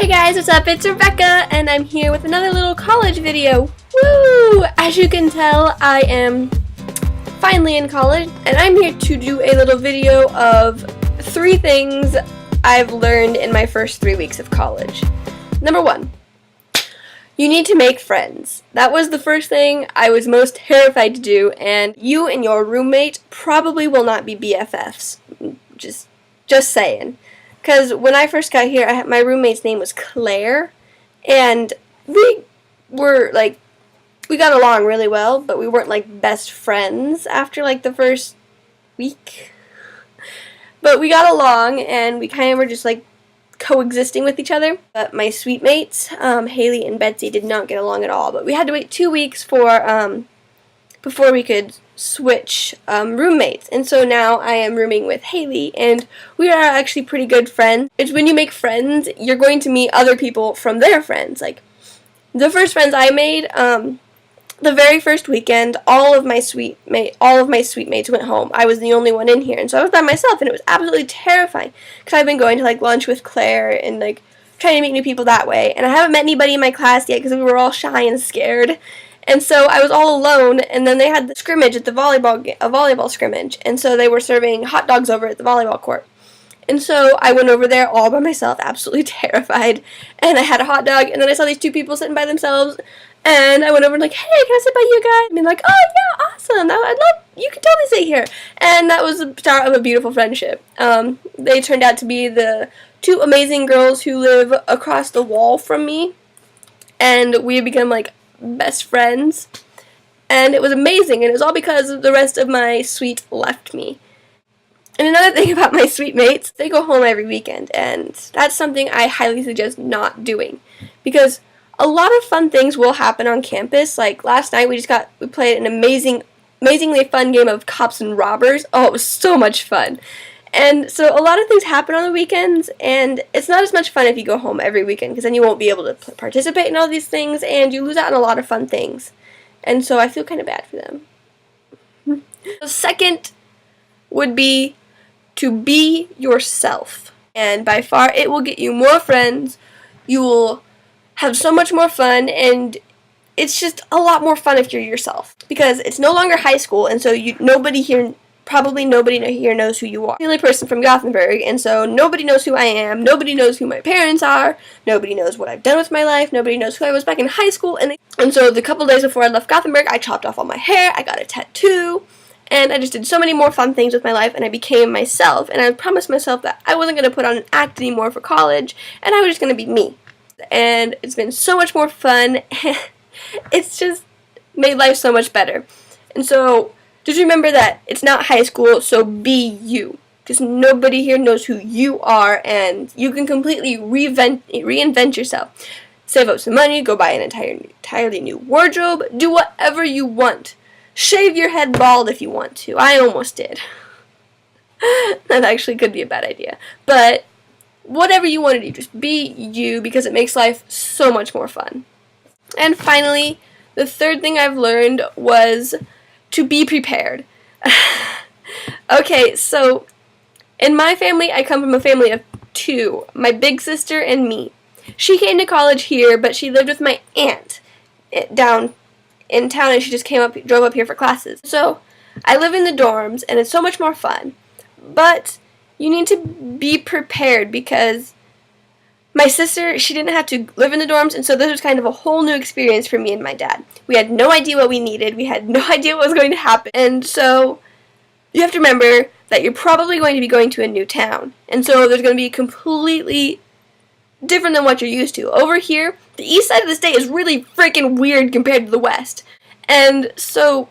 Hey guys, what's up? It's Rebecca, and I'm here with another little college video. Woo! As you can tell, I am finally in college, and I'm here to do a little video of 3 things I've learned in my first 3 weeks of college. Number 1, you need to make friends. That was the first thing I was most terrified to do, and you and your roommate probably will not be BFFs. Just saying. Because when I first got here, my roommate's name was Claire, and we got along really well, but we weren't, best friends after, the first week. But we got along, and we kind of were just, coexisting with each other. But my suite mates, Haley and Betsy, did not get along at all. But we had to wait 2 weeks before we could switch roommates, and so now I am rooming with Haley, and we are actually pretty good friends. It's when you make friends, you're going to meet other people from their friends. The first friends I made, the very first weekend, all of my suite mates went home. I was the only one in here, and so I was by myself, and it was absolutely terrifying because I've been going to lunch with Claire and trying to meet new people that way, and I haven't met anybody in my class yet because we were all shy and scared. And so I was all alone, and then they had the scrimmage at a volleyball scrimmage, and so they were serving hot dogs over at the volleyball court. And so I went over there all by myself, absolutely terrified, and I had a hot dog, and then I saw these 2 people sitting by themselves, and I went over and hey, can I sit by you guys? And oh yeah, awesome, you can totally sit here. And that was the start of a beautiful friendship. They turned out to be the 2 amazing girls who live across the wall from me, and we became best friends, and it was amazing, and it was all because the rest of my suite left me. And another thing about my suite mates, they go home every weekend, and that's something I highly suggest not doing, because a lot of fun things will happen on campus. Last night we played an amazingly fun game of cops and robbers. Oh, it was so much fun. And so a lot of things happen on the weekends, and it's not as much fun if you go home every weekend, because then you won't be able to participate in all these things, and you lose out on a lot of fun things. And so I feel kind of bad for them. The second would be to be yourself. And by far, it will get you more friends, you will have so much more fun, and it's just a lot more fun if you're yourself. Because it's no longer high school, and so probably nobody here knows who you are. I'm the only person from Gothenburg, and so nobody knows who I am, nobody knows who my parents are, nobody knows what I've done with my life, nobody knows who I was back in high school, and so the couple days before I left Gothenburg, I chopped off all my hair, I got a tattoo, and I just did so many more fun things with my life, and I became myself, and I promised myself that I wasn't going to put on an act anymore for college, and I was just going to be me. And it's been so much more fun, it's just made life so much better. And so just remember that it's not high school, so be you. Because nobody here knows who you are, and you can completely reinvent yourself. Save up some money, go buy an entirely new wardrobe, do whatever you want. Shave your head bald if you want to. I almost did. That actually could be a bad idea. But whatever you want to do, just be you, because it makes life so much more fun. And finally, the third thing I've learned was to be prepared. Okay, so in my family, I come from a family of 2, my big sister and me. She came to college here, but she lived with my aunt down in town, and she just drove up here for classes. So I live in the dorms, and it's so much more fun. But you need to be prepared, because my sister, she didn't have to live in the dorms, and so this was kind of a whole new experience for me and my dad. We had no idea what we needed. We had no idea what was going to happen. And so you have to remember that you're probably going to be going to a new town. And so there's going to be completely different than what you're used to. Over here, the east side of the state is really freaking weird compared to the west. And so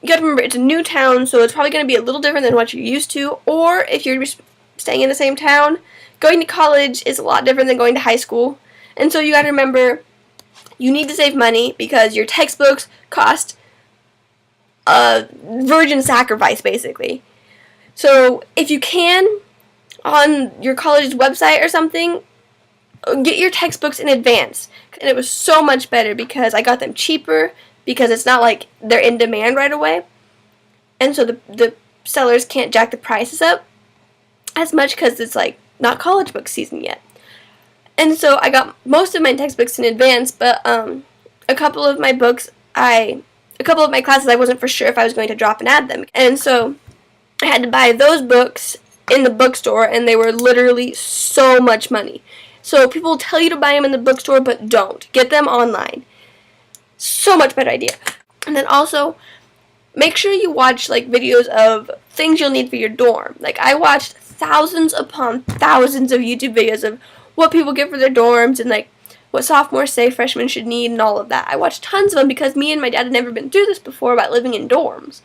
you got to remember, it's a new town, so it's probably going to be a little different than what you're used to. Or if you're staying in the same town, going to college is a lot different than going to high school. And so you got to remember, you need to save money, because your textbooks cost a virgin sacrifice, basically. So if you can, on your college's website or something, get your textbooks in advance. And it was so much better because I got them cheaper, because it's not like they're in demand right away. And so the sellers can't jack the prices up as much, because it's not college book season yet. And so I got most of my textbooks in advance, but a couple of my classes I wasn't for sure if I was going to drop and add them. And so I had to buy those books in the bookstore, and they were literally so much money. So people tell you to buy them in the bookstore, but don't. Get them online. So much better idea. And then also, make sure you watch like videos of things you'll need for your dorm. Like I watched thousands upon thousands of YouTube videos of what people get for their dorms and like what sophomores say freshmen should need and all of that. I watched tons of them because me and my dad had never been through this before about living in dorms.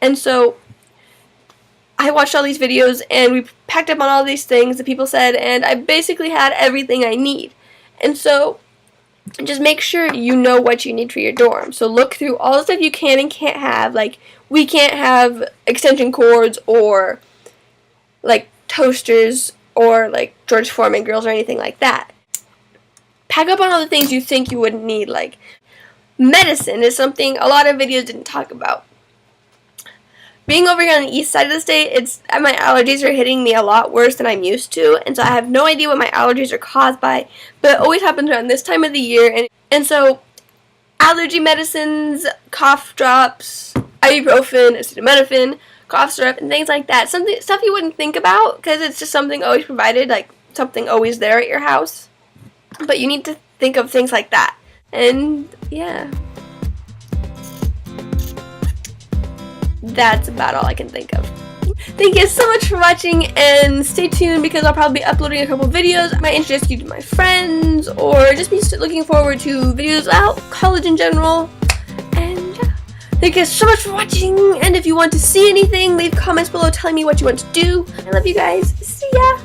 And so I watched all these videos and we packed up on all these things that people said, and I basically had everything I need. And so just make sure you know what you need for your dorm. So look through all the stuff you can and can't have. Like we can't have extension cords or like toasters or like George Foreman grills or anything like that. Pack up on all the things you think you wouldn't need. Like medicine is something a lot of videos didn't talk about. Being over here on the east side of the state, my allergies are hitting me a lot worse than I'm used to, and so I have no idea what my allergies are caused by, but it always happens around this time of the year, and so allergy medicines, cough drops, ibuprofen, acetaminophen, cough syrup, and things like that. Stuff you wouldn't think about because it's just something always provided, like something always there at your house. But you need to think of things like that. And yeah. That's about all I can think of. Thank you so much for watching, and stay tuned because I'll probably be uploading a couple videos. I might introduce you to my friends or just be looking forward to videos about college in general. And yeah. Thank you so much for watching, and if you want to see anything, leave comments below telling me what you want to do. I love you guys. See ya!